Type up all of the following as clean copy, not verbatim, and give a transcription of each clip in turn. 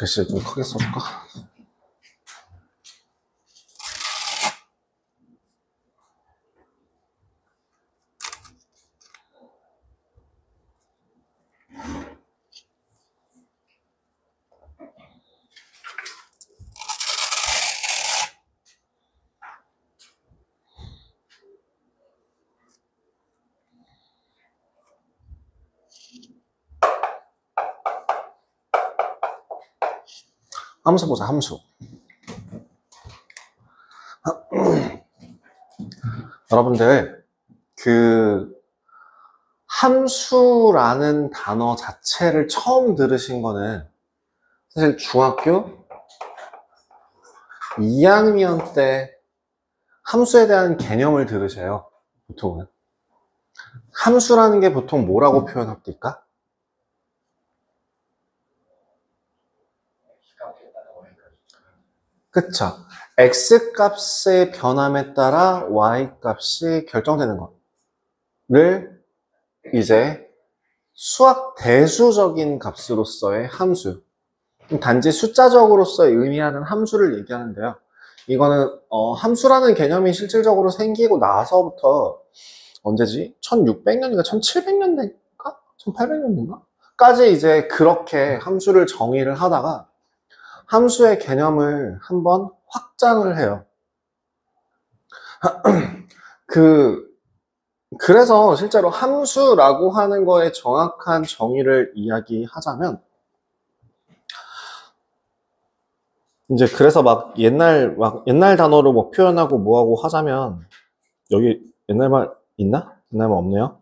글씨를 좀 크게 써줄까? 함수 보자, 함수. 여러분들, 함수라는 단어 자체를 처음 들으신 거는 사실 중학교 2학년 때 함수에 대한 개념을 들으셔요, 보통은. 함수라는 게 보통 뭐라고 표현할까? 그쵸. X값의 변함에 따라 Y값이 결정되는 거를 이제 수학 대수적인 값으로서의 함수, 단지 숫자적으로서의 의미하는 함수를 얘기하는데요. 이거는 함수라는 개념이 실질적으로 생기고 나서부터 언제지? 1600년인가 1700년대인가? 1800년인가? 까지 이제 그렇게 함수를 정의를 하다가 함수의 개념을 한번 확장을 해요. 그래서 실제로 함수라고 하는 거에 정확한 정의를 이야기하자면 이제 그래서 막 옛날 단어로 뭐 표현하고 뭐하고 하자면 여기 옛날 말 있나? 옛날 말 없네요.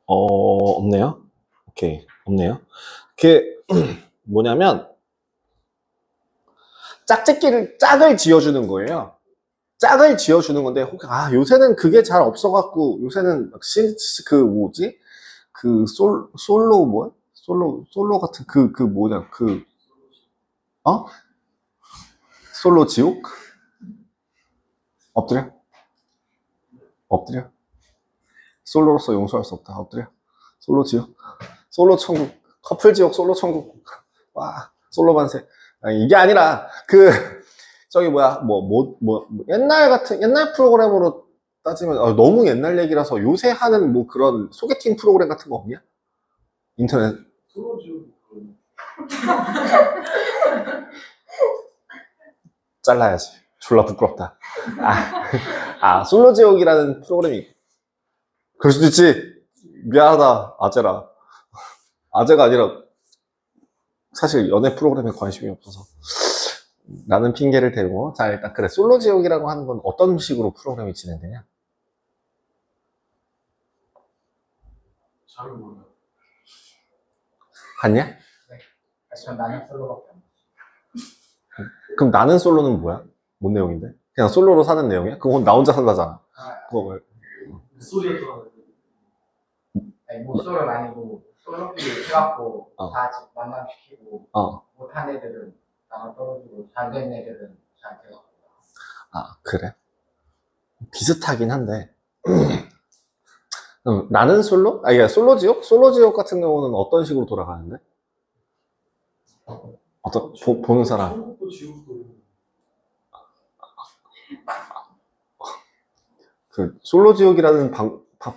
없네요. 오케이, 없네요. 그게 뭐냐면 짝을 지어주는 거예요. 짝을 지어주는 건데 요새는 그게 잘 없어갖고 요새는 솔로 같은 솔로 지옥? 엎드려? 솔로로서 용서할 수 없다. 엎드려? 솔로 지옥? 솔로 천국? 커플 지옥, 솔로 천국? 와, 솔로 만세. 아니, 이게 아니라, 옛날 프로그램으로 따지면, 너무 옛날 얘기라서 요새 하는 뭐 그런 소개팅 프로그램 같은 거 없냐? 인터넷. 솔로 지옥. 잘라야지. 졸라 부끄럽다. 솔로 지옥이라는 프로그램이. 그럴 수도 있지. 미안하다, 아재라. 아재가 아니라, 사실 연애 프로그램에 관심이 없어서. 라는 핑계를 대고, 자, 일단, 그래. 솔로 지옥이라고 하는 건 어떤 식으로 프로그램이 진행되냐? 잘 몰라요. 봤냐? 네. 전 나는 솔로밖에 안 봤어. 그럼 나는 솔로는 뭐야? 뭔 내용인데? 그냥 솔로로 사는 내용이야? 그건 나 혼자 산다잖아. 그거 뭐. 소리에서 아니, 솔로는 아니고, 솔로끼리 해갖고, 다 만남시키고, 못한 애들은 나랑 떨어지고, 잘 된 애들은 잘 돼갖고. 그래? 비슷하긴 한데. 나는 솔로? 솔로 지옥? 솔로 지옥 같은 경우는 어떤 식으로 돌아가는데? 보는 사람. 솔로 지옥이라는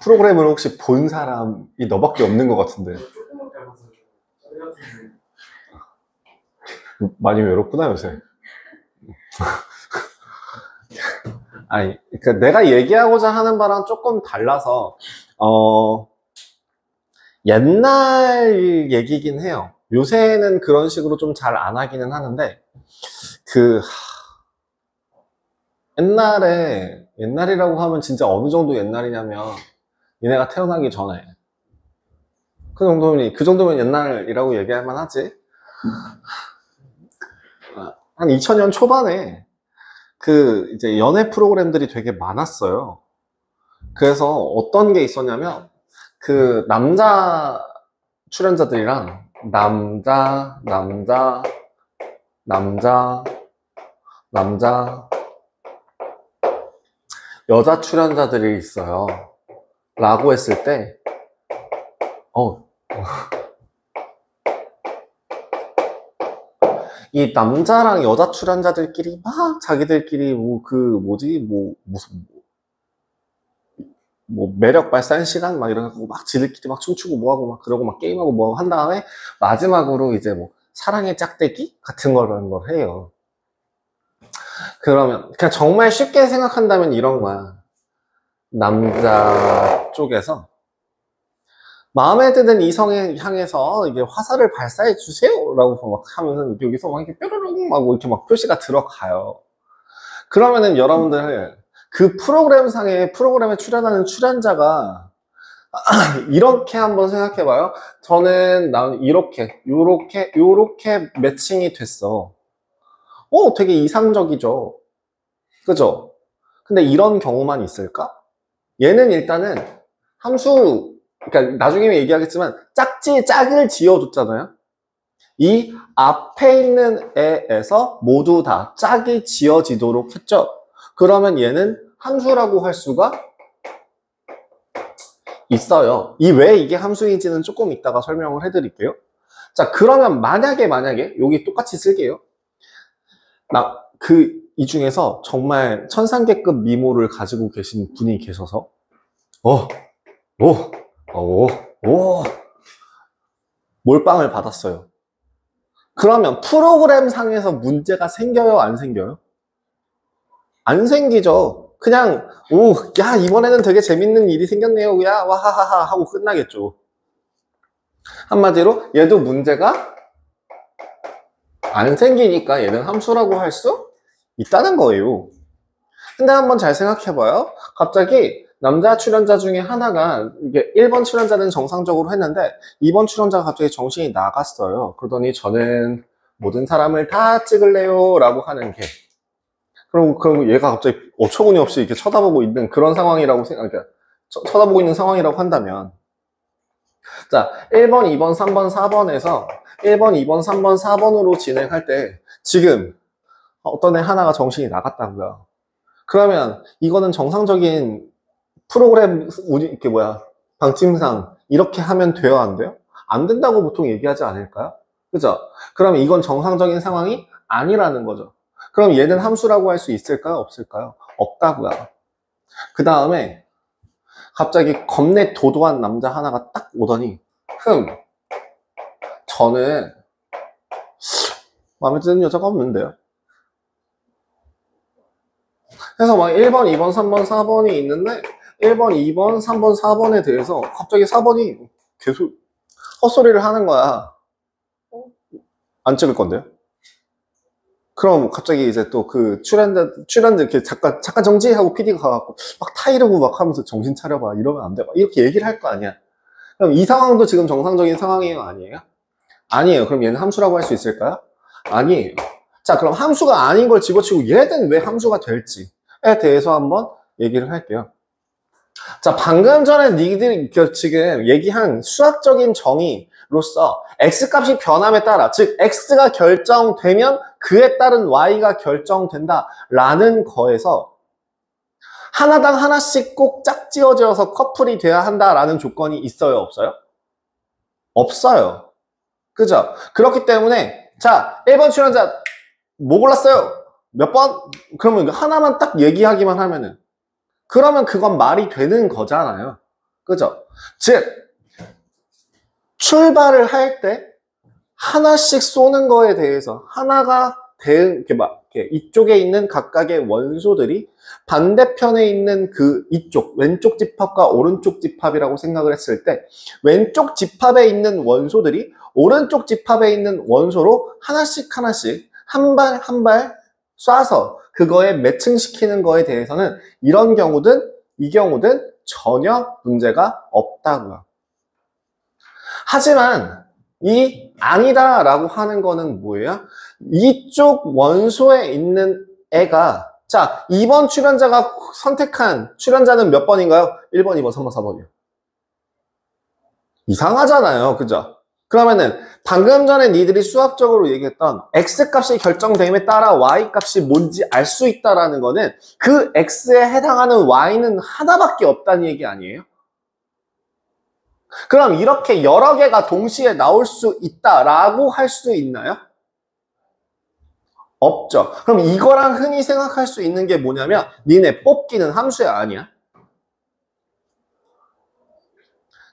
프로그램을 혹시 본 사람이 너밖에 없는 것 같은데. 많이 외롭구나, 요새. 아니, 내가 얘기하고자 하는 바랑 조금 달라서, 옛날 얘기긴 해요. 요새는 그런 식으로 좀 잘 안 하기는 하는데, 옛날이라고 하면 진짜 어느 정도 옛날이냐면, 니네가 태어나기 전에. 그 정도면 옛날이라고 얘기할 만하지. 한 2000년 초반에, 이제 연애 프로그램들이 되게 많았어요. 그래서 어떤 게 있었냐면, 남자 출연자들이랑, 여자 출연자들이 있어요. 라고 했을 때, 이 남자랑 여자 출연자들끼리 막 자기들끼리 매력 발산 시간 막 이러고 막 지들끼리 막 춤추고 뭐하고 막 그러고 막 게임하고 뭐 한 다음에 마지막으로 이제 뭐 사랑의 짝대기 같은 거라는 걸 해요. 그러면 그냥 정말 쉽게 생각한다면 이런 거야. 남자 쪽에서 마음에 드는 이성에 향해서 이게 화살을 발사해 주세요 라고 막 하면은 여기서 막 이렇게 뾰로롱 막 이렇게 막 표시가 들어가요. 그러면은 여러분들 그 프로그램에 출연하는 출연자가 이렇게 한번 생각해봐요. 저는 난 요렇게 매칭이 됐어. 되게 이상적이죠. 그죠? 근데 이런 경우만 있을까? 얘는 일단은 그러니까 나중에 얘기하겠지만 짝을 지어줬잖아요. 이 앞에 있는 애에서 모두 다 짝이 지어지도록 했죠. 그러면 얘는 함수라고 할 수가 있어요. 왜 이게 함수인지는 조금 이따가 설명을 해드릴게요. 자, 그러면 만약에 여기 똑같이 쓸게요. 이 중에서 정말 천상계급 미모를 가지고 계신 분이 계셔서 몰빵을 받았어요. 그러면 프로그램 상에서 문제가 생겨요, 안 생겨요? 안 생기죠. 그냥 야 이번에는 되게 재밌는 일이 생겼네요. 야 와하하하 하고 끝나겠죠. 한마디로 얘도 문제가 안 생기니까 얘는 함수라고 할 수 있다는 거예요. 근데 한번 잘 생각해봐요. 갑자기 남자 출연자 중에 하나가 이게 1번 출연자는 정상적으로 했는데 2번 출연자가 갑자기 정신이 나갔어요. 그러더니 저는 모든 사람을 다 찍을래요 라고 하는 게 그럼 얘가 갑자기 어처구니 없이 이렇게 쳐다보고 있는 그런 상황이라고 그러니까 쳐다보고 있는 상황이라고 한다면 자 1번, 2번, 3번, 4번에서 1번, 2번, 3번, 4번으로 진행할 때 지금 어떤 애 하나가 정신이 나갔다고요. 그러면 이거는 정상적인 프로그램 방침상 이렇게 하면 돼요, 안 돼요? 안 된다고 보통 얘기하지 않을까요? 그죠? 그럼 이건 정상적인 상황이 아니라는 거죠. 그럼 얘는 함수라고 할 수 있을까요? 없을까요? 없다고요. 그 다음에 갑자기 겁내 도도한 남자 하나가 딱 오더니 저는 마음에 드는 여자가 없는데요. 그래서 막 1번, 2번, 3번, 4번이 있는데 1번, 2번, 3번, 4번에 대해서 갑자기 4번이 계속 헛소리를 하는 거야. 안 찍을 건데요? 그럼 갑자기 이제 또 그 출연자 이렇게 잠깐 정지하고 PD가 가갖고 막 타이르고 막 하면서 정신 차려봐 이러면 안 돼. 이렇게 얘기를 할 거 아니야. 그럼 이 상황도 지금 정상적인 상황이에요, 아니에요? 아니에요. 그럼 얘는 함수라고 할 수 있을까요? 아니에요. 자, 그럼 함수가 아닌 걸 집어치고 얘는 왜 함수가 될지에 대해서 한번 얘기를 할게요. 자, 방금 전에 니들이 지금 얘기한 수학적인 정의로서 x값이 변함에 따라, 즉 x가 결정되면 그에 따른 y가 결정된다 라는 거에서 하나당 하나씩 꼭 짝지어져서 커플이 돼야 한다라는 조건이 있어요, 없어요? 없어요. 그죠? 그렇기 때문에 자, 1번 출연자 뭐 골랐어요? 몇 번? 그러면 하나만 딱 얘기하기만 하면은 그러면 그건 말이 되는 거잖아요. 그죠? 즉 출발을 할 때 하나씩 쏘는 거에 대해서 하나가 이쪽에 있는 각각의 원소들이 반대편에 있는 왼쪽 집합과 오른쪽 집합이라고 생각을 했을 때 왼쪽 집합에 있는 원소들이 오른쪽 집합에 있는 원소로 하나씩 한 발 쏴서 그거에 매칭시키는 거에 대해서는 이 경우든 전혀 문제가 없다고요. 하지만 이 아니다 라고 하는 거는 뭐예요? 이쪽 원소에 있는 애가 자 2번 출연자가 선택한 출연자는 몇 번인가요? 1번, 2번, 3번, 4번이요. 이상하잖아요. 그죠? 그러면은 방금 전에 니들이 수학적으로 얘기했던 x값이 결정됨에 따라 y값이 뭔지 알 수 있다라는 거는 그 x에 해당하는 y는 하나밖에 없다는 얘기 아니에요? 그럼 이렇게 여러 개가 동시에 나올 수 있다라고 할 수 있나요? 없죠. 그럼 이거랑 흔히 생각할 수 있는 게 뭐냐면 니네 뽑기는 함수야 아니야?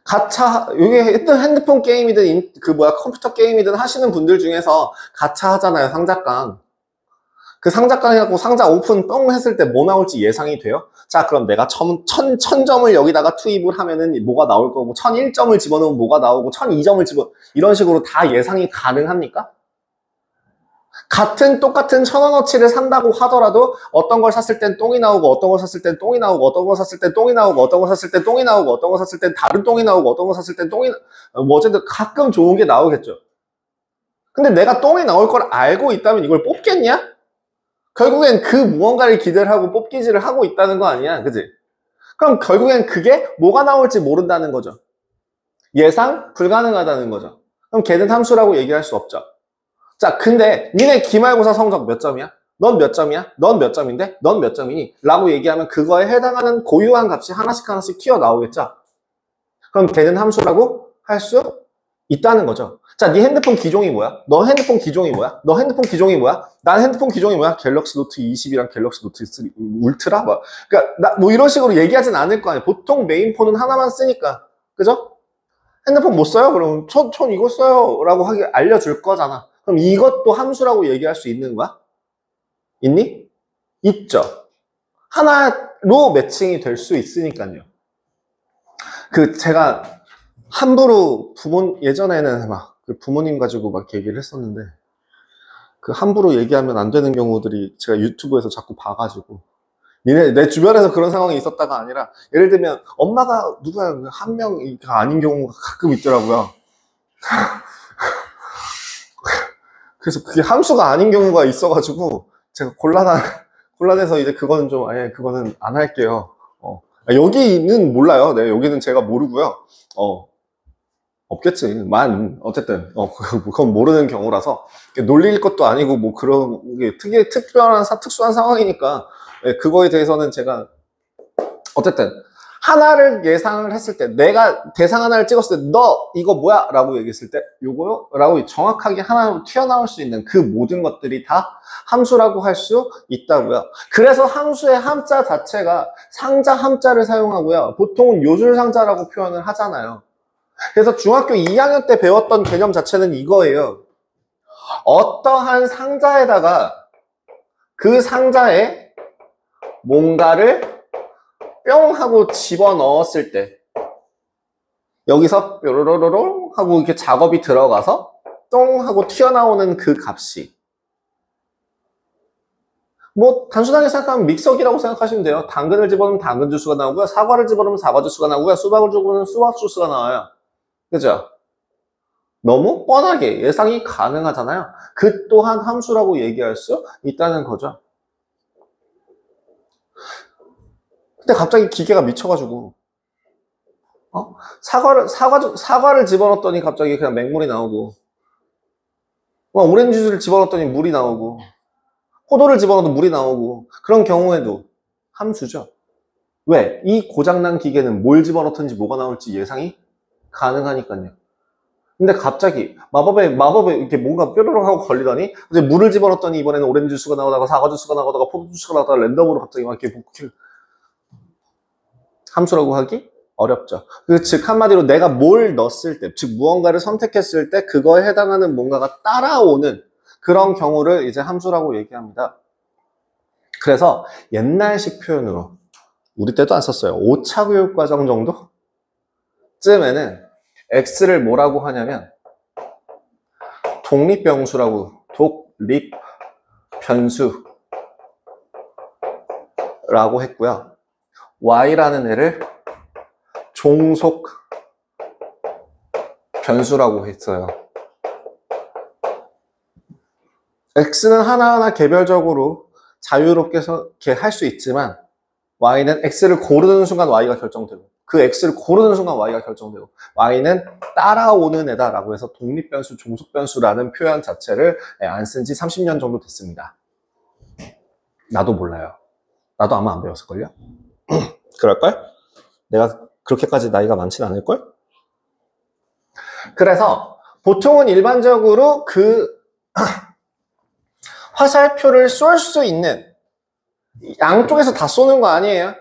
가차, 이게 핸드폰 게임이든 컴퓨터 게임이든 하시는 분들 중에서 가차 하잖아요. 상자깡. 그 상자깡 해갖고 상자 오픈 뻥 했을 때 뭐 나올지 예상이 돼요? 자, 그럼 내가 1000점을 여기다가 투입을 하면은 뭐가 나올 거고 1001점을 집어넣으면 뭐가 나오고 1002점을 이런 식으로 다 예상이 가능합니까? 똑같은 1000원어치를 산다고 하더라도 어떤 걸 샀을 땐 똥이 나오고 어떤 걸 샀을 땐 똥이 나오고 어떤 걸 샀을 땐 똥이 나오고 어떤 걸 샀을 땐 똥이 나오고 어떤 걸 샀을 땐 다른 똥이 나오고 어떤 걸 샀을 땐 뭐 어쨌든 가끔 좋은 게 나오겠죠. 근데 내가 똥이 나올 걸 알고 있다면 이걸 뽑겠냐? 결국엔 그 무언가를 기대를 하고 뽑기질을 하고 있다는 거 아니야, 그지? 그럼 결국엔 그게 뭐가 나올지 모른다는 거죠. 예상 불가능하다는 거죠. 그럼 걔는 함수라고 얘기할 수 없죠. 자, 근데 니네 기말고사 성적 몇 점이야? 넌 몇 점이야? 넌 몇 점인데? 넌 몇 점이니? 라고 얘기하면 그거에 해당하는 고유한 값이 하나씩 튀어나오겠죠? 그럼 걔는 함수라고 할 수 있다는 거죠. 자, 네 핸드폰 기종이 뭐야? 너 핸드폰 기종이 뭐야? 너 핸드폰 기종이 뭐야? 난 핸드폰 기종이 뭐야? 갤럭시 노트 20이랑 갤럭시 노트 3 울트라? 그러니까 뭐 이런 식으로 얘기하진 않을 거 아니야. 보통 메인폰은 하나만 쓰니까. 그죠? 핸드폰 못 써요? 그러면 전 이거 써요. 라고 알려줄 거잖아. 그럼 이것도 함수라고 얘기할 수 있는 거야? 있니? 있죠. 하나로 매칭이 될 수 있으니까요. 제가 함부로 예전에는 그 부모님 가지고 얘기를 했었는데, 함부로 얘기하면 안 되는 경우들이 제가 유튜브에서 자꾸 봐가지고, 내 주변에서 그런 상황이 있었다가 아니라, 예를 들면, 엄마가 누가 한 명가 아닌 경우가 가끔 있더라고요. 그래서 그게 함수가 아닌 경우가 있어가지고, 제가 곤란해서 이제 그거는 그거는 안 할게요. 여기는 몰라요. 네, 여기는 제가 모르고요. 없겠지. 어쨌든, 그건 모르는 경우라서, 놀릴 것도 아니고, 뭐 그런 게 특수한 상황이니까, 네, 그거에 대해서는 제가, 어쨌든, 하나를 예상을 했을 때, 내가 대상 하나를 찍었을 때, 너, 이거 뭐야? 라고 얘기했을 때, 요거요? 라고 정확하게 하나로 튀어나올 수 있는 그 모든 것들이 다 함수라고 할 수 있다고요. 그래서 함수의 함자 자체가 상자 함자를 사용하고요. 보통은 요술상자라고 표현을 하잖아요. 그래서 중학교 2학년 때 배웠던 개념 자체는 이거예요. 어떠한 상자에다가 그 상자에 뭔가를 뿅 하고 집어넣었을 때 여기서 뾰로로로로 하고 이렇게 작업이 들어가서 똥 하고 튀어나오는 그 값이 뭐 단순하게 생각하면 믹서기라고 생각하시면 돼요. 당근을 집어넣으면 당근 주스가 나오고요. 사과를 집어넣으면 사과 주스가 나오고요. 수박을 집어넣으면 수박 주스가 나와요. 그죠? 너무 뻔하게 예상이 가능하잖아요. 그 또한 함수라고 얘기할 수 있다는 거죠. 근데 갑자기 기계가 미쳐가지고 사과를 집어넣었더니 갑자기 그냥 맹물이 나오고 오렌지 주스를 집어넣었더니 물이 나오고 포도를 집어넣어도 물이 나오고 그런 경우에도 함수죠. 왜? 이 고장난 기계는 뭘 집어넣든지 뭐가 나올지 예상이 가능하니까요. 근데 갑자기 마법에 이렇게 뭔가 뾰로롱 하고 걸리더니 이제 물을 집어넣었더니 이번에는 오렌지 주스가 나오다가 사과 주스가 나오다가 포도 주스가 나오다가 랜덤으로 갑자기 막 이렇게 함수라고 하기 어렵죠. 즉 한마디로 내가 뭘 넣었을 때, 즉 무언가를 선택했을 때 그거에 해당하는 뭔가가 따라오는 그런 경우를 이제 함수라고 얘기합니다. 그래서 옛날식 표현으로 우리 때도 안 썼어요. 5차 교육과정 정도? 쯤에는 X를 뭐라고 하냐면 독립변수라고 독립변수라고 했고요. Y라는 애를 종속 변수라고 했어요. X는 하나하나 개별적으로 자유롭게 할 수 있지만 Y는 X를 고르는 순간 Y가 결정되고 그 X를 고르는 순간 Y가 결정되고 Y는 따라오는 애다 라고 해서 독립변수, 종속변수라는 표현 자체를 안 쓴 지 30년 정도 됐습니다. 나도 몰라요. 나도 아마 안 배웠을걸요? 그럴걸? 내가 그렇게까지 나이가 많진 않을걸? 그래서 보통은 일반적으로 화살표를 쏠 수 있는, 양쪽에서 다 쏘는 거 아니에요?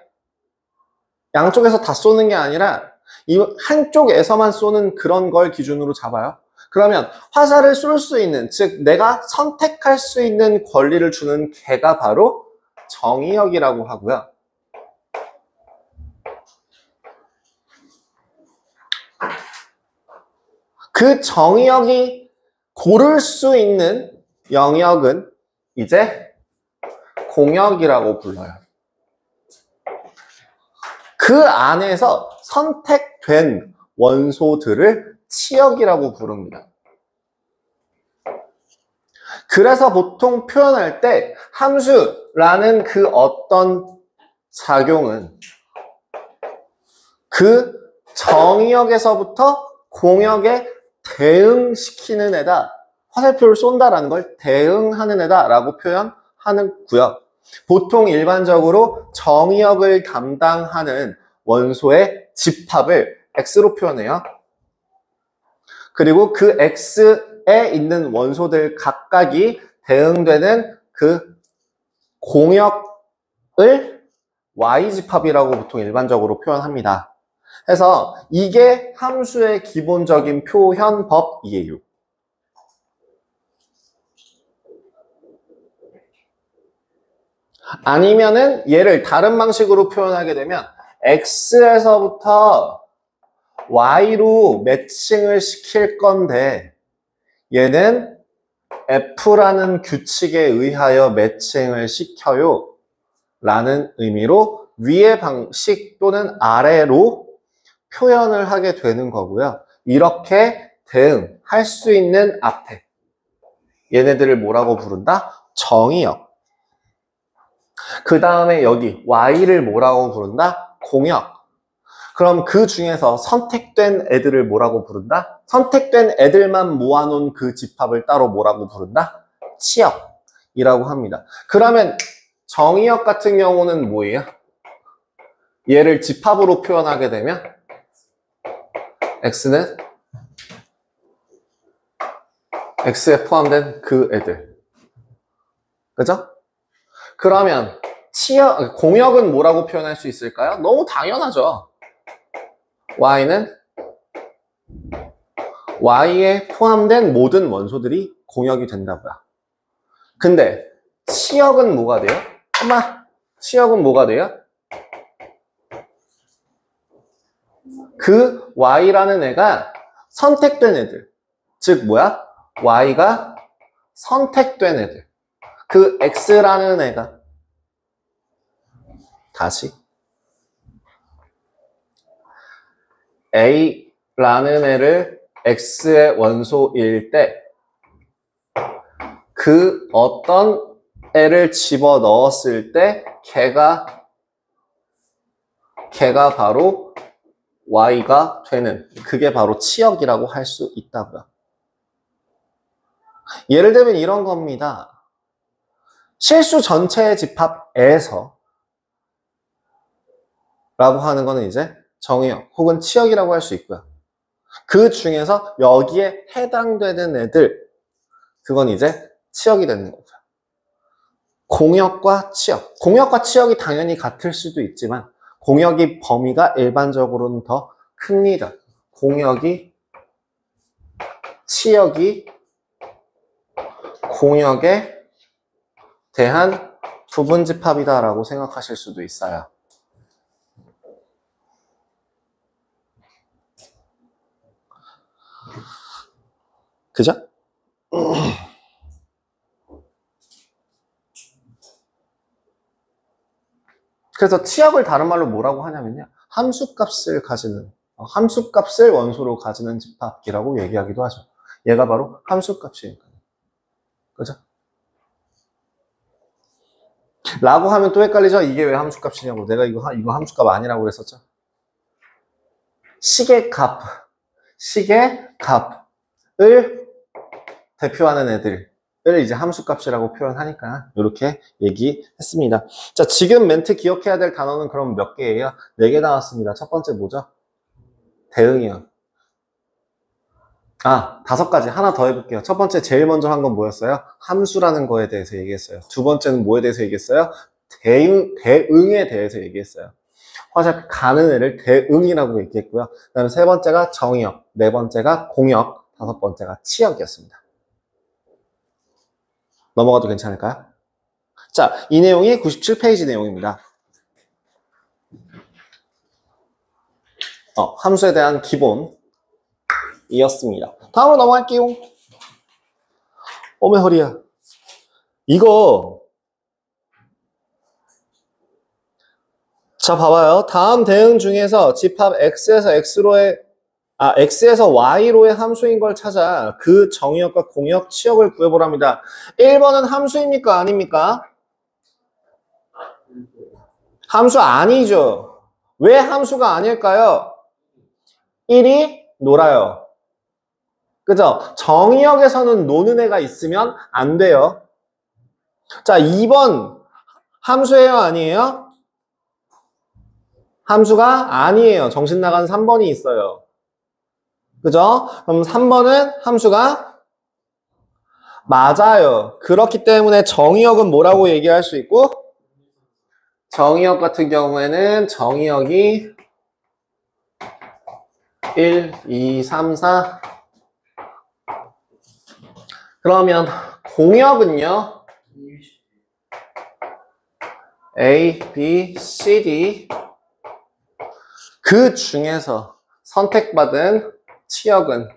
양쪽에서 다 쏘는 게 아니라 이 한쪽에서만 쏘는 그런 걸 기준으로 잡아요. 그러면 화살을 쏠 수 있는, 즉 내가 선택할 수 있는 권리를 주는 개가 바로 정의역이라고 하고요. 그 정의역이 고를 수 있는 영역은 이제 공역이라고 불러요. 그 안에서 선택된 원소들을 치역이라고 부릅니다. 그래서 보통 표현할 때 함수라는 그 어떤 작용은 그 정의역에서부터 공역에 대응시키는 애다. 화살표를 쏜다라는 걸 대응하는 애다 라고 표현하는고요. 보통 일반적으로 정의역을 담당하는 원소의 집합을 X로 표현해요. 그리고 그 X에 있는 원소들 각각이 대응되는 그 공역을 Y집합이라고 보통 일반적으로 표현합니다. 그래서 이게 함수의 기본적인 표현법이에요. 아니면은 얘를 다른 방식으로 표현하게 되면 X에서부터 Y로 매칭을 시킬 건데 얘는 F라는 규칙에 의하여 매칭을 시켜요 라는 의미로 위의 방식 또는 아래로 표현을 하게 되는 거고요. 이렇게 대응할 수 있는 앞에 얘네들을 뭐라고 부른다? 정의역. 그 다음에 여기 Y를 뭐라고 부른다? 공역. 그럼 그 중에서 선택된 애들을 뭐라고 부른다? 선택된 애들만 모아놓은 그 집합을 따로 뭐라고 부른다? 치역이라고 합니다. 그러면 정의역 같은 경우는 뭐예요? 얘를 집합으로 표현하게 되면 X는 X에 포함된 그 애들. 그죠? 그러면 공역은 뭐라고 표현할 수 있을까요? 너무 당연하죠. Y는 Y에 포함된 모든 원소들이 공역이 된다고요. 근데 치역은 뭐가 돼요? 엄마, 치역은 뭐가 돼요? 그 Y라는 애가 선택된 애들. 즉 뭐야? Y가 선택된 애들. 그 X라는 애가 다시 A라는 애를 X의 원소일 때 그 어떤 애를 집어 넣었을 때 걔가 바로 Y가 되는, 그게 바로 치역이라고 할 수 있다고요. 예를 들면 이런 겁니다. 실수 전체의 집합에서 라고 하는 거는 이제 정의역 혹은 치역이라고 할 수 있고요. 그 중에서 여기에 해당되는 애들, 그건 이제 치역이 되는 거고요. 공역과 치역. 공역과 치역이 당연히 같을 수도 있지만 공역이 범위가 일반적으로는 더 큽니다. 공역이, 치역이 공역에 대한 부분집합이다라고 생각하실 수도 있어요. 그죠? 그래서 치역을 다른 말로 뭐라고 하냐면요. 함수값을 가지는, 함수값을 원소로 가지는 집합이라고 얘기하기도 하죠. 얘가 바로 함수값이니까요. 그죠? 라고 하면 또 헷갈리죠? 이게 왜 함수값이냐고. 내가 이거 함수값 아니라고 그랬었죠? 식의 값을 대표하는 애들을 이제 함수값이라고 표현하니까 이렇게 얘기했습니다. 자, 지금 멘트 기억해야 될 단어는 그럼 몇 개예요? 4개 나왔습니다. 첫 번째 뭐죠? 대응이요. 다섯 가지. 하나 더 해볼게요. 첫 번째, 제일 먼저 한 건 뭐였어요? 함수라는 거에 대해서 얘기했어요. 두 번째는 뭐에 대해서 얘기했어요? 대응에 대해서 얘기했어요. 화살표 가는 애를 대응이라고 얘기했고요. 그 다음에 세 번째가 정의역, 네 번째가 공역, 다섯 번째가 치역이었습니다. 넘어가도 괜찮을까요? 자, 이 내용이 97페이지 내용입니다. 함수에 대한 기본이었습니다. 다음으로 넘어갈게요. 어메 허리야. 이거 자 봐봐요. 다음 대응 중에서 집합 x에서 x에서 y로의 함수인 걸 찾아 그 정의역과 공역, 치역을 구해보랍니다. 1번은 함수입니까? 아닙니까? 함수 아니죠. 왜 함수가 아닐까요? 1이 놀아요. 그죠? 정의역에서는 노는 애가 있으면 안 돼요. 자, 2번 함수예요? 아니에요? 함수가 아니에요. 정신 나간 3번이 있어요. 그죠? 그럼 3번은 함수가 맞아요. 그렇기 때문에 정의역은 뭐라고 얘기할 수 있고, 정의역 같은 경우에는 정의역이 1, 2, 3, 4. 그러면 공역은요, A, B, C, D. 그 중에서 선택받은 치역은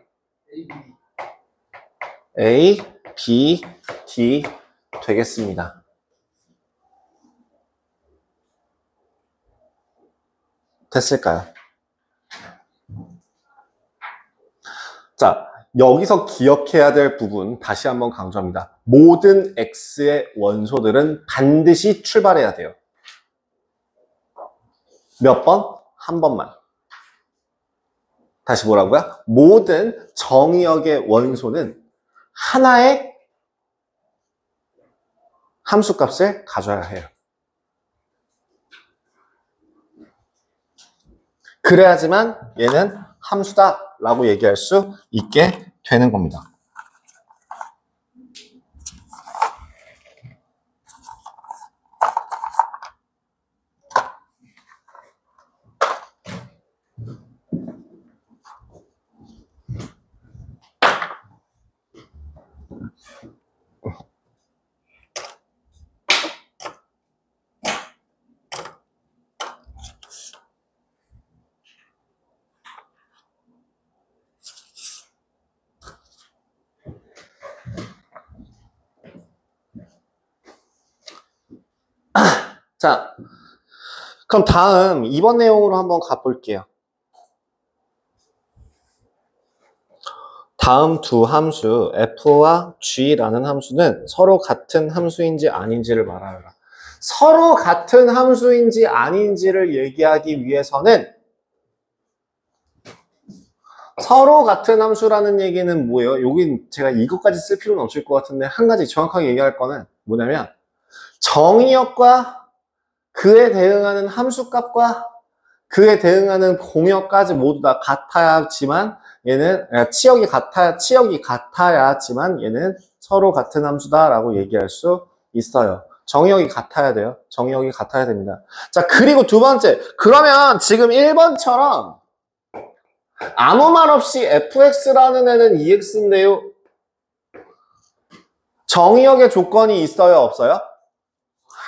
A, B, D 되겠습니다. 됐을까요? 자, 여기서 기억해야 될 부분 다시 한번 강조합니다. 모든 X의 원소들은 반드시 출발해야 돼요. 몇 번? 한 번만. 다시 뭐라고요? 모든 정의역의 원소는 하나의 함수값을 가져야 해요. 그래야지만 얘는 함수다 라고 얘기할 수 있게 되는 겁니다. 자, 그럼 다음 2번 내용으로 한번 가볼게요. 다음 두 함수 f와 g라는 함수는 서로 같은 함수인지 아닌지를 말하라. 서로 같은 함수인지 아닌지를 얘기하기 위해서는 서로 같은 함수라는 얘기는 뭐예요? 여긴 제가 이것까지 쓸 필요는 없을 것 같은데 한 가지 정확하게 얘기할 거는 뭐냐면 정의역과 그에 대응하는 함수값과 그에 대응하는 공역까지 모두 다 같아야지만 얘는 치역이 같아야지만 얘는 서로 같은 함수다라고 얘기할 수 있어요. 정의역이 같아야 돼요. 정의역이 같아야 됩니다. 자, 그리고 두 번째. 그러면 지금 1번처럼 아무 말 없이 fx라는 애는 2x인데요. 정의역의 조건이 있어요? 없어요?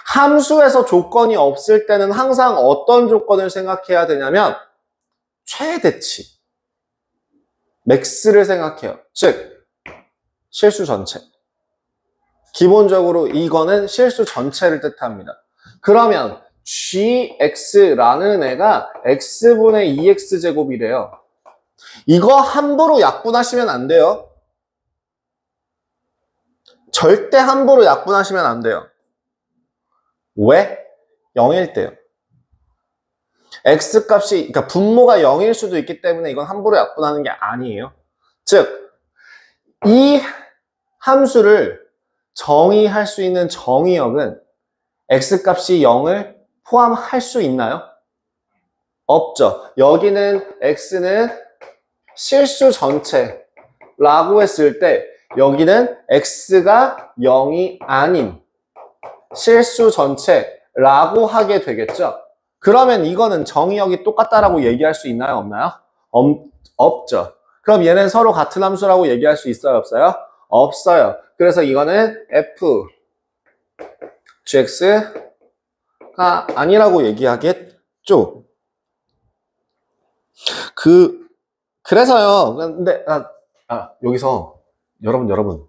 함수에서 조건이 없을 때는 항상 어떤 조건을 생각해야 되냐면 최대치, 맥스를 생각해요. 즉, 실수 전체. 기본적으로 이거는 실수 전체를 뜻합니다. 그러면 gx라는 애가 x분의 2x제곱이래요. 이거 함부로 약분하시면 안 돼요. 절대 함부로 약분하시면 안 돼요. 왜? 0일 때요. x값이, 그러니까 분모가 0일 수도 있기 때문에 이건 함부로 약분하는 게 아니에요. 즉, 이 함수를 정의할 수 있는 정의역은 x값이 0을 포함할 수 있나요? 없죠. 여기는 x는 실수 전체, 라고 했을 때 여기는 x가 0이 아닌 실수 전체라고 하게 되겠죠. 그러면 이거는 정의역이 똑같다라고 얘기할 수 있나요? 없나요? 없죠. 그럼 얘는 서로 같은 함수라고 얘기할 수 있어요? 없어요? 없어요. 그래서 이거는 f gx가 아니라고 얘기하겠죠. 그래서요. 근데 여기서 여러분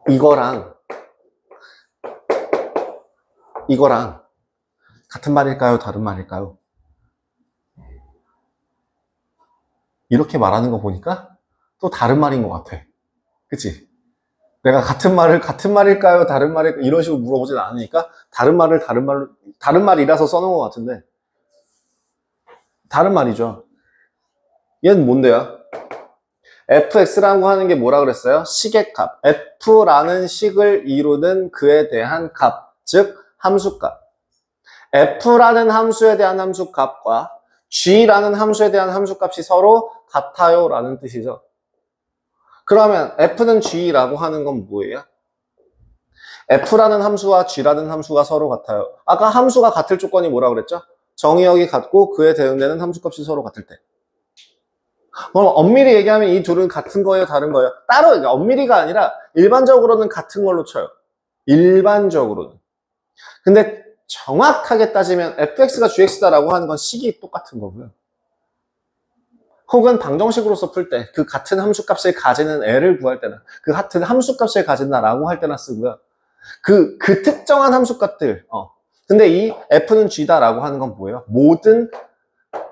이거랑 같은 말일까요? 다른 말일까요? 이렇게 말하는 거 보니까 또 다른 말인 것 같아. 그치? 내가 같은 말일까요? 다른 말일까요? 이런 식으로 물어보진 않으니까 다른 말이라서 써놓은 것 같은데 다른 말이죠. 얘는 뭔데요? fx라고 하는 게 뭐라 그랬어요? 식의 값. f라는 식을 이루는 그에 대한 값, 즉 함수값. f라는 함수에 대한 함수값과 g라는 함수에 대한 함수값이 서로 같아요 라는 뜻이죠. 그러면 f는 g라고 하는 건 뭐예요? f라는 함수와 g라는 함수가 서로 같아요. 아까 함수가 같을 조건이 뭐라 그랬죠? 정의역이 같고 그에 대응되는 함수값이 서로 같을 때. 그럼 엄밀히 얘기하면 이 둘은 같은 거예요? 다른 거예요? 따로 엄밀히가 아니라 일반적으로는 같은 걸로 쳐요. 일반적으로는. 근데 정확하게 따지면 fx가 gx다라고 하는 건 식이 똑같은 거고요. 혹은 방정식으로서 풀 때 그 같은 함수값을 가지는 애를 구할 때나 그 같은 함수값을 가진다라고 할 때나 쓰고요. 그 특정한 함수값들. 근데 이 f는 g다라고 하는 건 뭐예요? 모든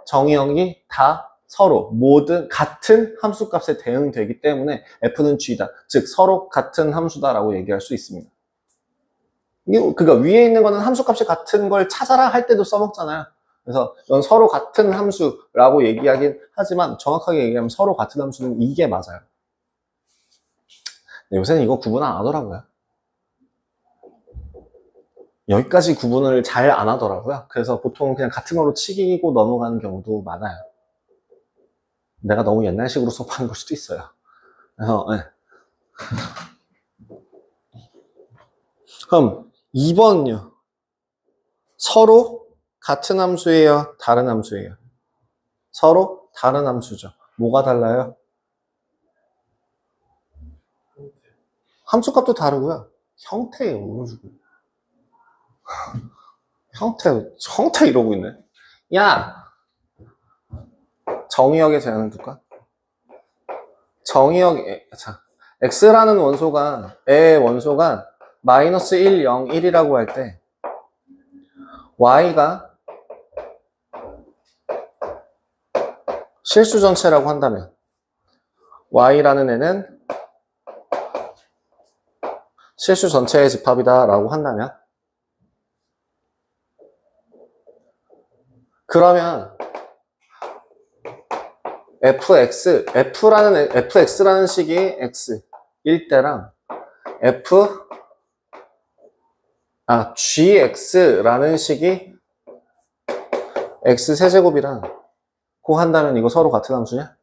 정의역이 다 서로 모든 같은 함수값에 대응되기 때문에 f는 g다. 즉 서로 같은 함수다라고 얘기할 수 있습니다. 그러니까 위에 있는 거는 함수값이 같은 걸 찾아라 할 때도 써먹잖아요. 그래서 이건 서로 같은 함수라고 얘기하긴 하지만 정확하게 얘기하면 서로 같은 함수는 이게 맞아요. 요새는 이거 구분 안 하더라고요. 여기까지 구분을 잘 안 하더라고요. 그래서 보통 그냥 같은 걸로 치고 넘어가는 경우도 많아요. 내가 너무 옛날식으로 수업하는 걸 수도 있어요. 그래서 그럼 2번은요. 서로 같은 함수예요? 다른 함수예요? 서로 다른 함수죠. 뭐가 달라요? 함수값도 다르고요. 형태예요. 형태 이러고 있네. 야! 정의역의 제한을 둘까? 자, x라는 애의 원소가 마이너스 1, 0, 1이라고 할 때 y가 실수 전체라고 한다면 y라는 애는 실수 전체의 집합이다 라고 한다면 그러면 fx라는 식이 x일 때랑 gx라는 식이 x 세제곱이랑 고 한다면 이거 서로 같은 함수냐?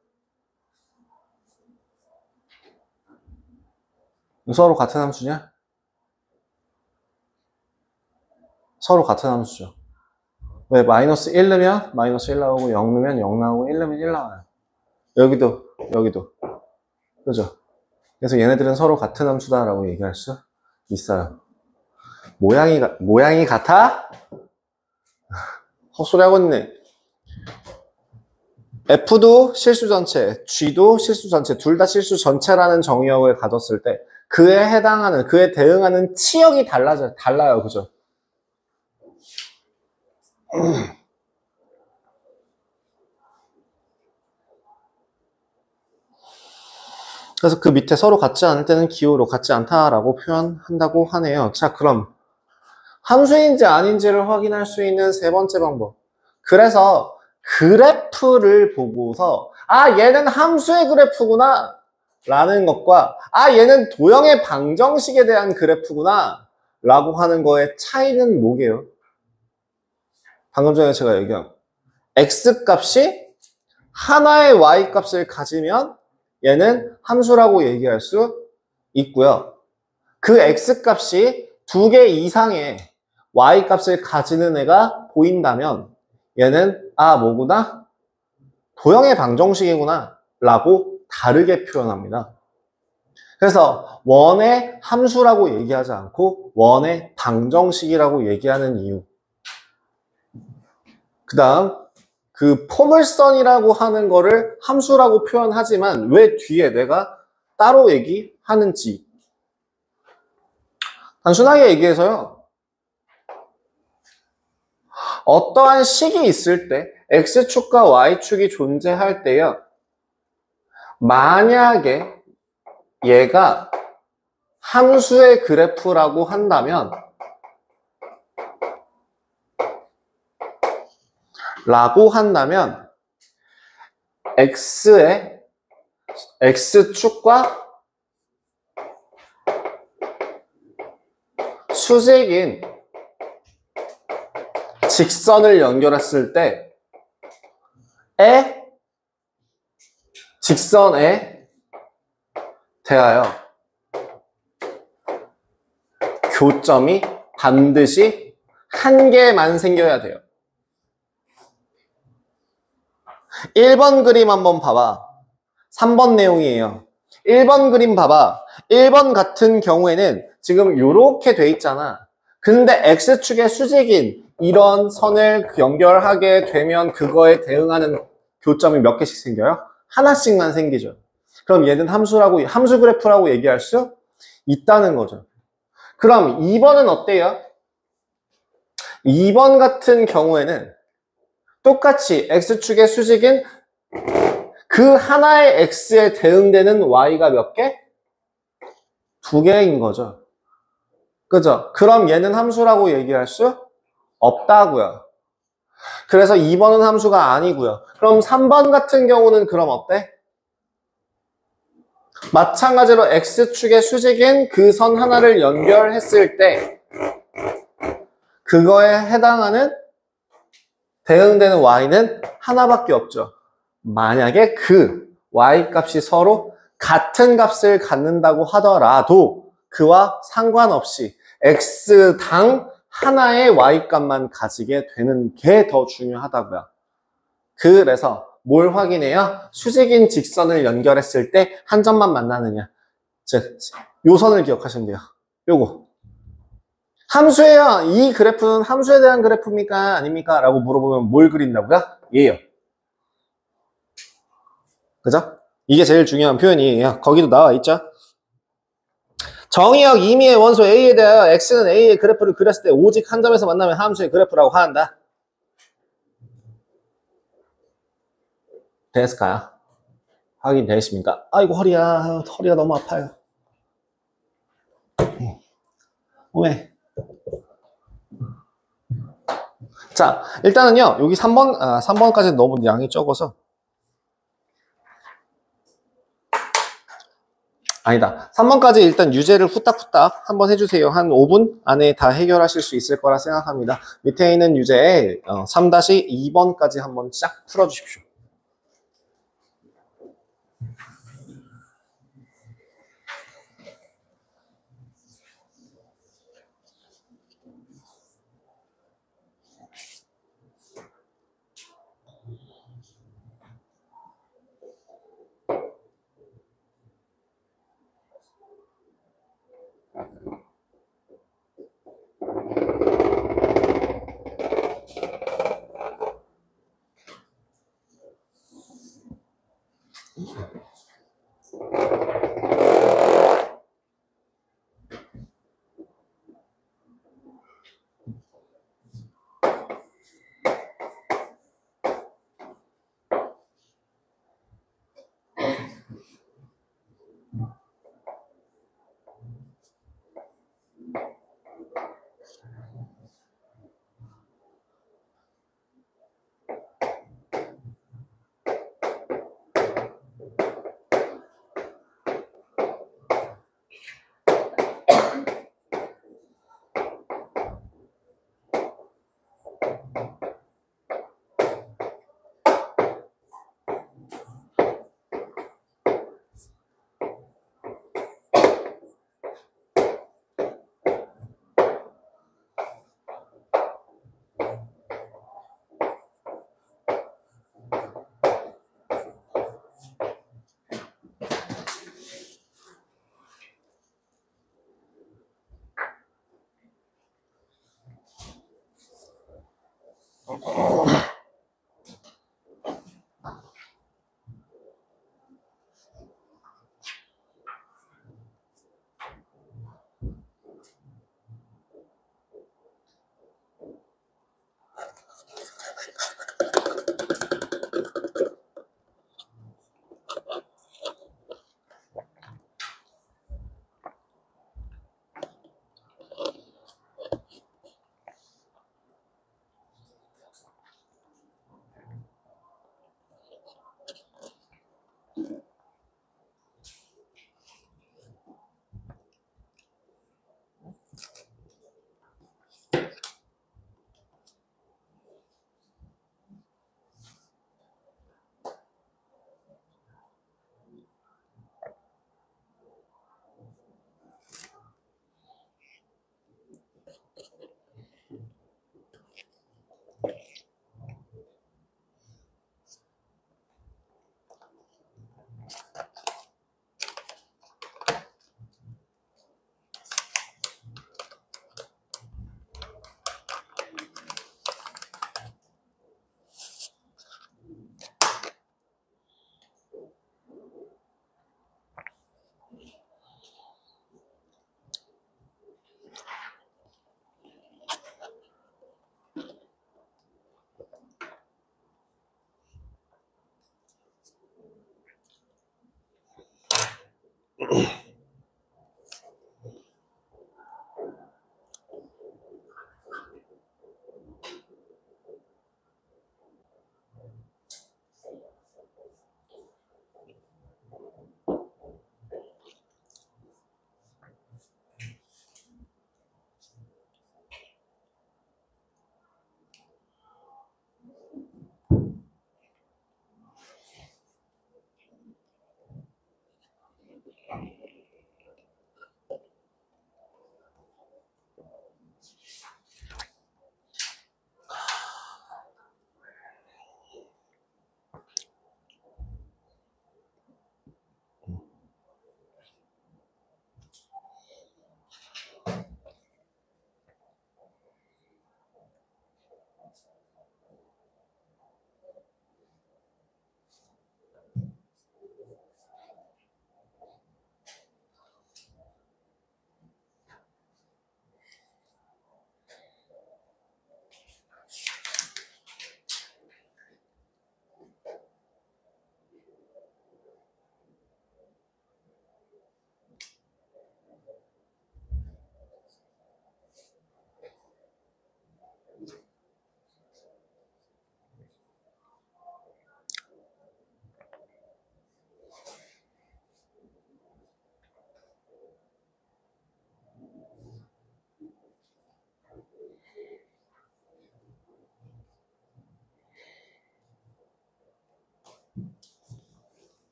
서로 같은 함수냐? 서로 같은 함수죠. 왜? 마이너스 1 넣으면 마이너스 1 나오고 0 넣으면 0 나오고 1 넣으면 1 나와요. 여기도 그죠? 그래서 얘네들은 서로 같은 함수다라고 얘기할 수 있어요. 모양이 같아? 헛소리 하고 있네. F도 실수 전체, G도 실수 전체, 둘 다 실수 전체라는 정의역을 가졌을 때 그에 대응하는 치역이 달라요. 그죠? 그래서 그 밑에 서로 같지 않을 때는 기호로 같지 않다라고 표현한다고 하네요. 자, 그럼 함수인지 아닌지를 확인할 수 있는 세 번째 방법. 그래서 그래프를 보고서 얘는 함수의 그래프구나 라는 것과 얘는 도형의 방정식에 대한 그래프구나 라고 하는 거의 차이는 뭐게요? 방금 전에 제가 얘기한 x값이 하나의 y 값을 가지면 얘는 함수라고 얘기할 수 있고요. 그 x 값이 2개 이상의 y 값을 가지는 애가 보인다면 얘는 뭐구나? 도형의 방정식이구나 라고 다르게 표현합니다. 그래서 원의 함수라고 얘기하지 않고 원의 방정식이라고 얘기하는 이유. 그 다음 그 포물선이라고 하는 거를 함수라고 표현하지만 왜 뒤에 내가 따로 얘기하는지. 단순하게 얘기해서요. 어떠한 식이 있을 때 X축과 Y축이 존재할 때요. 만약에 얘가 함수의 그래프라고 한다면 X의 X축과 수직인 직선을 연결했을 때의 직선에 대하여 교점이 반드시 한 개만 생겨야 돼요. 1번 그림 한번 봐봐. 3번 내용이에요. 1번 그림 봐봐. 1번 같은 경우에는 지금 이렇게 돼 있잖아. 근데 X축의 수직인 이런 선을 연결하게 되면 그거에 대응하는 교점이 몇 개씩 생겨요? 하나씩만 생기죠. 그럼 얘는 함수 그래프라고 얘기할 수 있다는 거죠. 그럼 2번은 어때요? 2번 같은 경우에는 똑같이 X축의 수직인 그 하나의 X에 대응되는 Y가 몇 개? 2개인 거죠. 그죠? 그럼 얘는 함수라고 얘기할 수 없다고요. 그래서 2번은 함수가 아니고요. 그럼 3번 같은 경우는 그럼 어때? 마찬가지로 X축의 수직인 그 선 하나를 연결했을 때 그거에 해당하는 대응되는 Y는 하나밖에 없죠. 만약에 그 Y 값이 서로 같은 값을 갖는다고 하더라도 그와 상관없이 X당 하나의 Y 값만 가지게 되는 게 더 중요하다고요. 그래서 뭘 확인해요? 수직인 직선을 연결했을 때 한 점만 만나느냐. 즉, 요 선을 기억하시면 돼요. 요거. 함수예요. 이 그래프는 함수에 대한 그래프입니까? 아닙니까? 라고 물어보면 뭘 그린다고요? 얘요. 그죠? 이게 제일 중요한 표현이에요. 거기도 나와 있죠? 정의역 임의의 원소 A에 대하여 X는 A의 그래프를 그렸을 때 오직 한 점에서 만나면 함수의 그래프라고 한다. 됐을까요? 확인되십니까? 아이고 허리야. 허리가 너무 아파요. 왜? 자, 일단은요. 여기 3번까지는 너무 양이 적어서 아니다. 3번까지 일단 유제를 후딱후딱 한번 해주세요. 한 5분 안에 다 해결하실 수 있을 거라 생각합니다. 밑에 있는 유제에 3-2번까지 한번 쫙 풀어주십시오.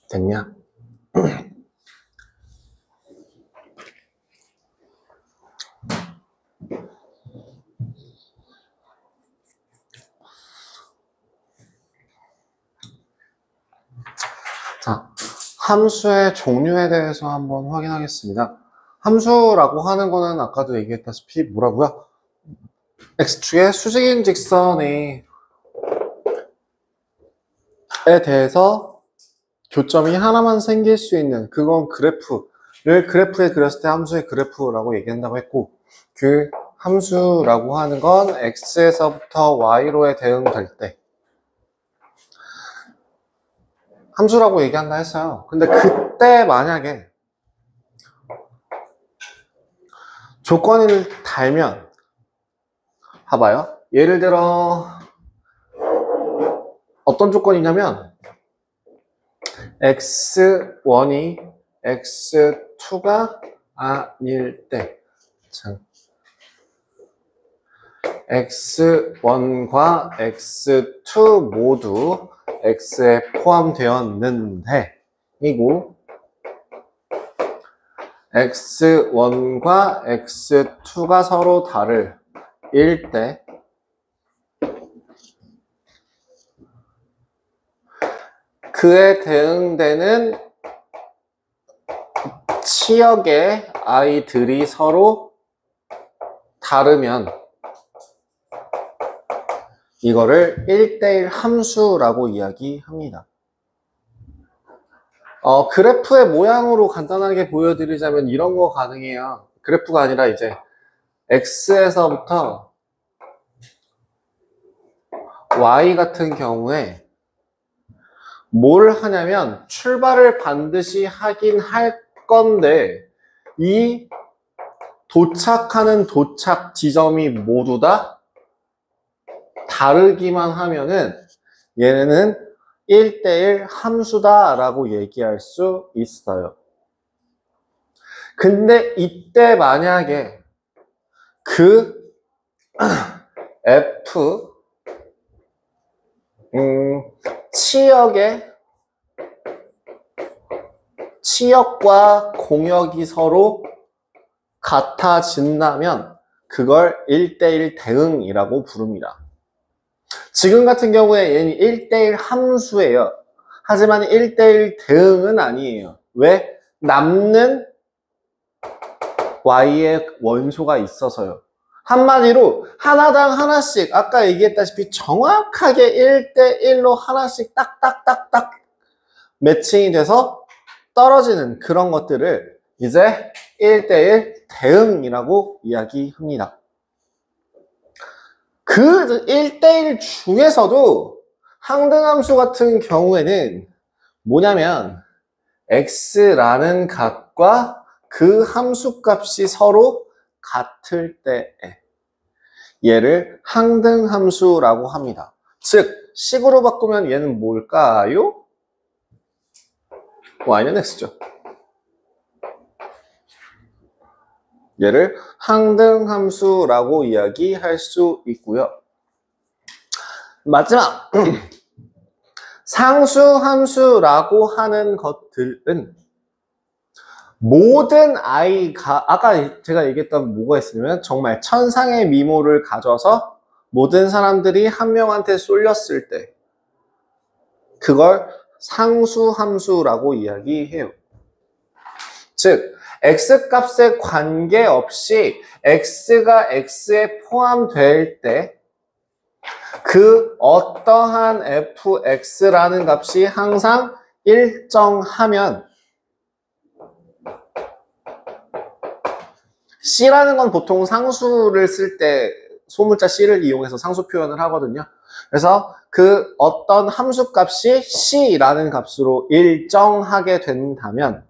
됐냐? 자, 함수의 종류에 대해서 한번 확인하겠습니다. 함수라고 하는 거는 아까도 얘기했다시피 뭐라고요? x축의 수직인 직선에 대해서 교점이 하나만 생길 수 있는 그건 그래프를 그래프에 그렸을 때 함수의 그래프라고 얘기한다고 했고, 그 함수라고 하는 건 x에서부터 y로의 대응될 때 함수라고 얘기한다 했어요. 근데 그때 만약에 조건을 달면, 봐봐요. 예를 들어 어떤 조건이냐면 x1이 x2가 아닐 때, x1과 x2 모두 x에 포함되었는데 이고 x1과 x2가 서로 다를 때 그에 대응되는 치역의 아이들이 서로 다르면 이거를 1대1 함수라고 이야기합니다. 그래프의 모양으로 간단하게 보여드리자면 이런 거 가능해요. 그래프가 아니라 이제 x에서부터 y 같은 경우에 뭘 하냐면 출발을 반드시 하긴 할 건데 이 도착하는 도착 지점이 모두 다 다르기만 하면은 얘네는 1대1 함수다 라고 얘기할 수 있어요. 근데 이때 만약에 그 f 치역과 공역이 서로 같아진다면 그걸 1대1 대응이라고 부릅니다. 지금 같은 경우에 얘는 1대1 함수예요. 하지만 1대1 대응은 아니에요. 왜? 남는 y의 원소가 있어서요. 한마디로 하나당 하나씩 아까 얘기했다시피 정확하게 1대1로 하나씩 딱딱딱딱 매칭이 돼서 떨어지는 그런 것들을 이제 1대1 대응이라고 이야기합니다. 그 1대1 중에서도 항등함수 같은 경우에는 뭐냐면 x라는 값과 그 함수값이 서로 같을 때에 얘를 항등함수라고 합니다. 즉 식으로 바꾸면 얘는 뭘까요? y는 x죠. 얘를 항등함수라고 이야기할 수 있고요. 마지막 상수함수라고 하는 것들은 모든 i가 아까 제가 얘기했던 뭐가 있으면 정말 천상의 미모를 가져서 모든 사람들이 한 명한테 쏠렸을 때 그걸 상수함수라고 이야기해요. 즉 x값에 관계없이 x가 x에 포함될 때 그 어떠한 fx라는 값이 항상 일정하면 c라는 건 보통 상수를 쓸 때 소문자 c를 이용해서 상수 표현을 하거든요. 그래서 그 어떤 함수값이 c라는 값으로 일정하게 된다면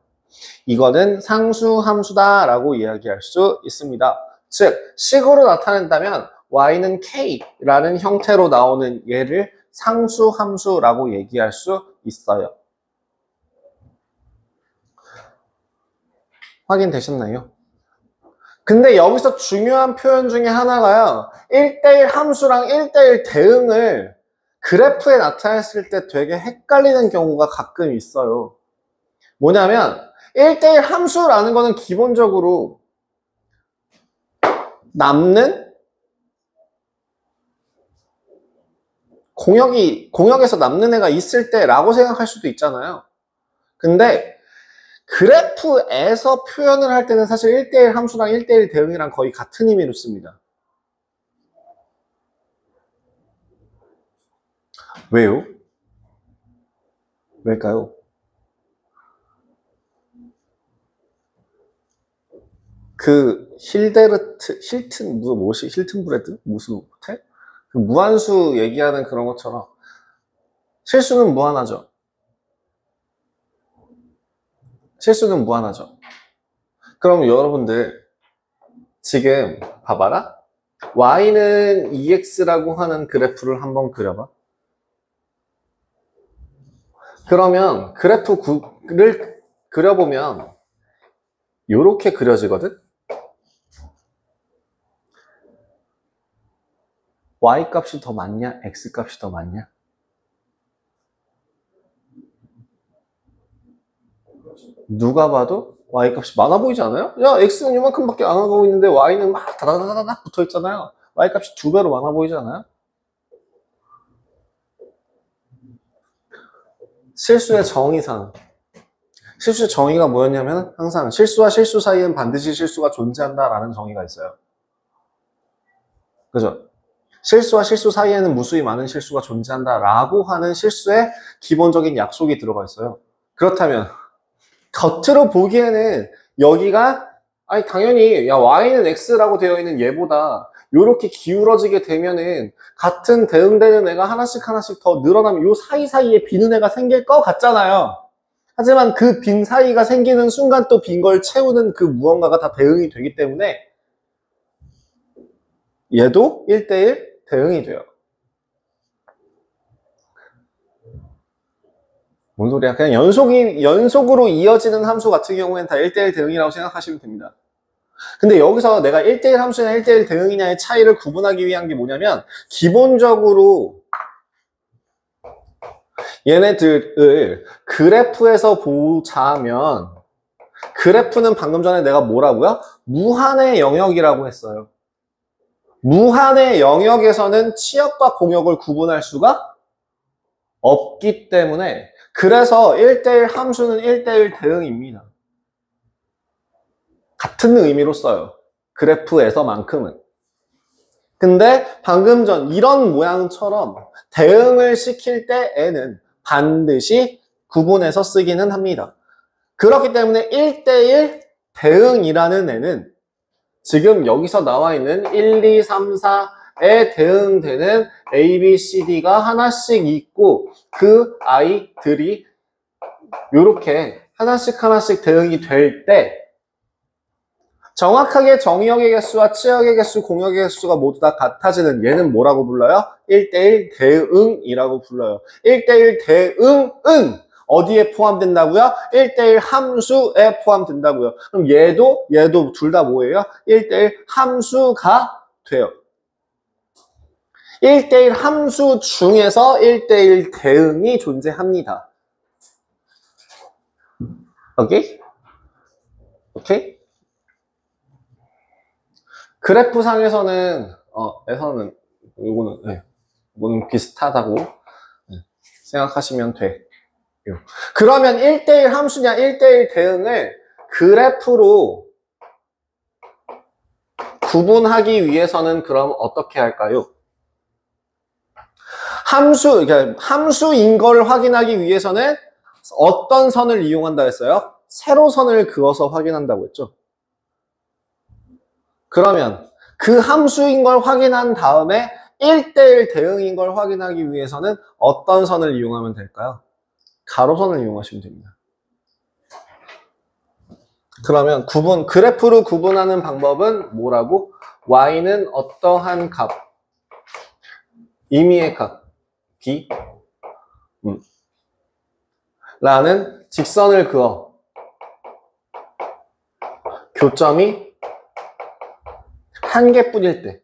이거는 상수함수다라고 이야기할 수 있습니다. 즉 식으로 나타낸다면 y는 k라는 형태로 나오는 얘를 상수함수라고 얘기할 수 있어요. 확인되셨나요? 근데 여기서 중요한 표현 중에 하나가요. 1대1 함수랑 1대1 대응을 그래프에 나타냈을 때 되게 헷갈리는 경우가 가끔 있어요. 뭐냐면 1대1 함수라는 거는 기본적으로 남는 공역에서 남는 애가 있을 때라고 생각할 수도 있잖아요. 근데 그래프에서 표현을 할 때는 사실 1대1 함수랑 1대1 대응이랑 거의 같은 의미로 씁니다. 왜요? 왜일까요? 그 힐튼브레드? 무슨 호텔? 그 무한수 얘기하는 그런 것처럼 실수는 무한하죠. 실수는 무한하죠. 그럼 여러분들 지금 봐봐라. y는 2x라고 하는 그래프를 한번 그려봐. 그러면 그래프를 그려보면 이렇게 그려지거든? y 값이 더 많냐? x 값이 더 많냐? 누가 봐도 y 값이 많아 보이지 않아요? 야, x는 이만큼밖에 안 하고 있는데 y는 막 다다다다닥 붙어 있잖아요. y 값이 2배로 많아 보이지 않아요? 실수의 정의상. 실수의 정의가 뭐였냐면 항상 실수와 실수 사이엔 반드시 실수가 존재한다라는 정의가 있어요. 그죠? 실수와 실수 사이에는 무수히 많은 실수가 존재한다라고 하는 실수의 기본적인 약속이 들어가 있어요. 그렇다면 겉으로 보기에는 여기가 아니 당연히 야 y는 x라고 되어 있는 얘보다 이렇게 기울어지게 되면은 같은 대응되는 애가 하나씩 더 늘어나면 요 사이사이에 비는 애가 생길 것 같잖아요. 하지만 그 빈 사이가 생기는 순간 또 빈 걸 채우는 그 무언가가 다 대응이 되기 때문에 얘도 1대1 대응이 돼요. 뭔 소리야? 그냥 연속으로 이어지는 함수 같은 경우에는 다 1대1 대응이라고 생각하시면 됩니다. 근데 여기서 내가 1대1 함수냐 1대1 대응이냐의 차이를 구분하기 위한 게 뭐냐면 기본적으로 얘네들을 그래프에서 보자면 그래프는 방금 전에 내가 뭐라고요? 무한의 영역이라고 했어요. 무한의 영역에서는 치역과 공역을 구분할 수가 없기 때문에 그래서 1대1 함수는 1대1 대응입니다. 같은 의미로 써요. 그래프에서만큼은. 근데 방금 전 이런 모양처럼 대응을 시킬 때 애는 반드시 구분해서 쓰기는 합니다. 그렇기 때문에 1대1 대응이라는 애는 지금 여기서 나와 있는 1, 2, 3, 4에 대응되는 A, B, C, D가 하나씩 있고 그 아이들이 이렇게 하나씩 대응이 될 때 정확하게 정역의 개수와 치역의 개수, 공역의 개수가 모두 다 같아지는 얘는 뭐라고 불러요? 1대1 대응이라고 불러요. 1대1 대응은 어디에 포함된다고요? 1대1 함수에 포함된다고요. 그럼 얘도 둘 다 뭐예요? 1대1 함수가 돼요. 1대1 함수 중에서 1대1 대응이 존재합니다. 오케이? 오케이? 그래프상에서는 이거는 비슷하다고 생각하시면 돼. 그러면 1대1 함수냐 1대1 대응을 그래프로 구분하기 위해서는 그럼 어떻게 할까요? 함수인 걸 확인하기 위해서는 어떤 선을 이용한다 했어요? 세로선을 그어서 확인한다고 했죠. 그러면 그 함수인 걸 확인한 다음에 1대1 대응인 걸 확인하기 위해서는 어떤 선을 이용하면 될까요? 가로선을 이용하시면 됩니다. 그러면 그래프로 구분하는 방법은 뭐라고? y는 어떠한 값, 임의의 값, b 라는 직선을 그어 교점이 한 개뿐일 때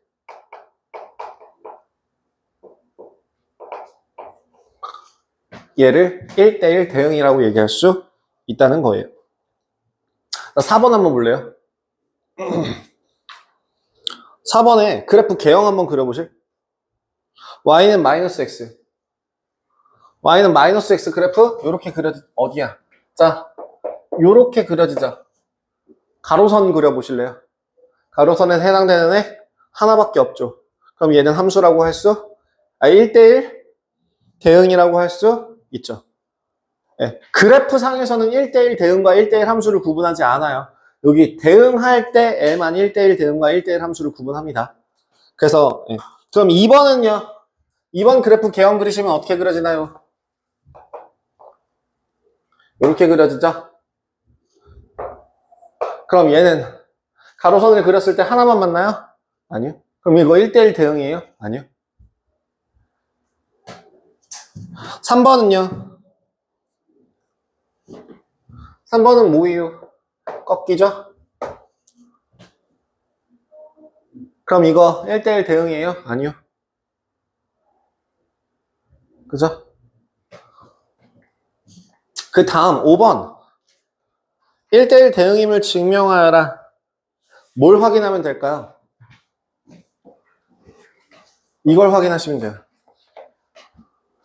얘를 1대1 대응이라고 얘기할 수 있다는 거예요. 4번 한번 볼래요? 4번에 그래프 개형 한번 그려보실? y는 마이너스 x. y는 마이너스 x 그래프 요렇게 어디야? 자, 요렇게 그려지자. 가로선 그려보실래요? 가로선에 해당되는 애 하나밖에 없죠. 그럼 얘는 함수라고 할 수? 1대1 대응이라고 할 수 있죠. 네. 그래프 상에서는 1대1 대응과 1대1 함수를 구분하지 않아요. 여기 대응할 때에만 1대1 대응과 1대1 함수를 구분합니다. 그래서 네. 그럼 2번은요? 2번 그래프 개형 그리시면 어떻게 그려지나요? 이렇게 그려지죠? 그럼 얘는 가로선을 그렸을 때 하나만 맞나요? 아니요. 그럼 이거 1대1 대응이에요? 아니요. 3번은요? 3번은 뭐예요? 꺾이죠? 그럼 이거 1대1 대응이에요? 아니요. 그죠? 그 다음 5번 1대1 대응임을 증명하여라. 뭘 확인하면 될까요? 이걸 확인하시면 돼요.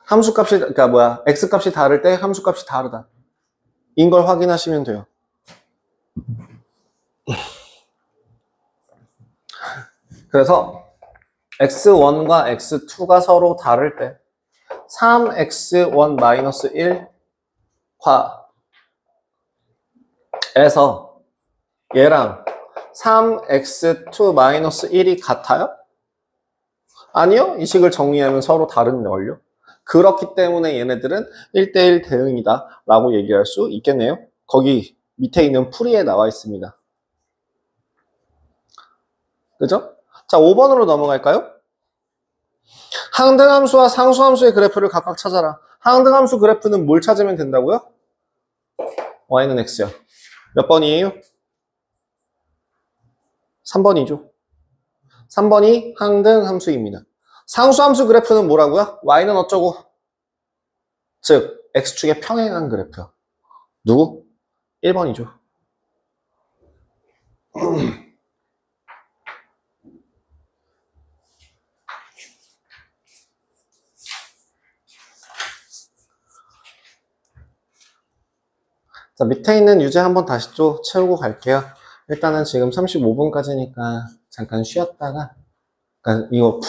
함수값이, 그러니까 뭐야, x값이 다를 때 함수값이 다르다. 인 걸 확인하시면 돼요. 그래서 x1과 x2가 서로 다를 때 3x1-1에서 얘랑 3x2-1이 같아요? 아니요. 이 식을 정리하면 서로 다른 원료. 그렇기 때문에 얘네들은 1대1 대응이다 라고 얘기할 수 있겠네요. 거기 밑에 있는 풀이에 나와 있습니다. 그죠? 자, 5번으로 넘어갈까요? 항등함수와 상수함수의 그래프를 각각 찾아라. 항등함수 그래프는 뭘 찾으면 된다고요? y는 x요. 몇 번이에요? 3번이죠. 3번이 항등함수입니다. 상수함수 그래프는 뭐라고요? y는 어쩌고? 즉, x축의 평행한 그래프요. 누구? 1번이죠. 자, 밑에 있는 유제 한번 다시 또 채우고 갈게요. 일단은 지금 35분까지니까 잠깐 쉬었다가, 그러니까 이거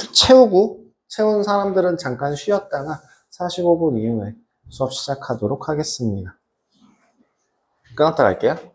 채운 사람들은 잠깐 쉬었다가 45분 이후에 수업 시작하도록 하겠습니다. 끊었다 갈게요.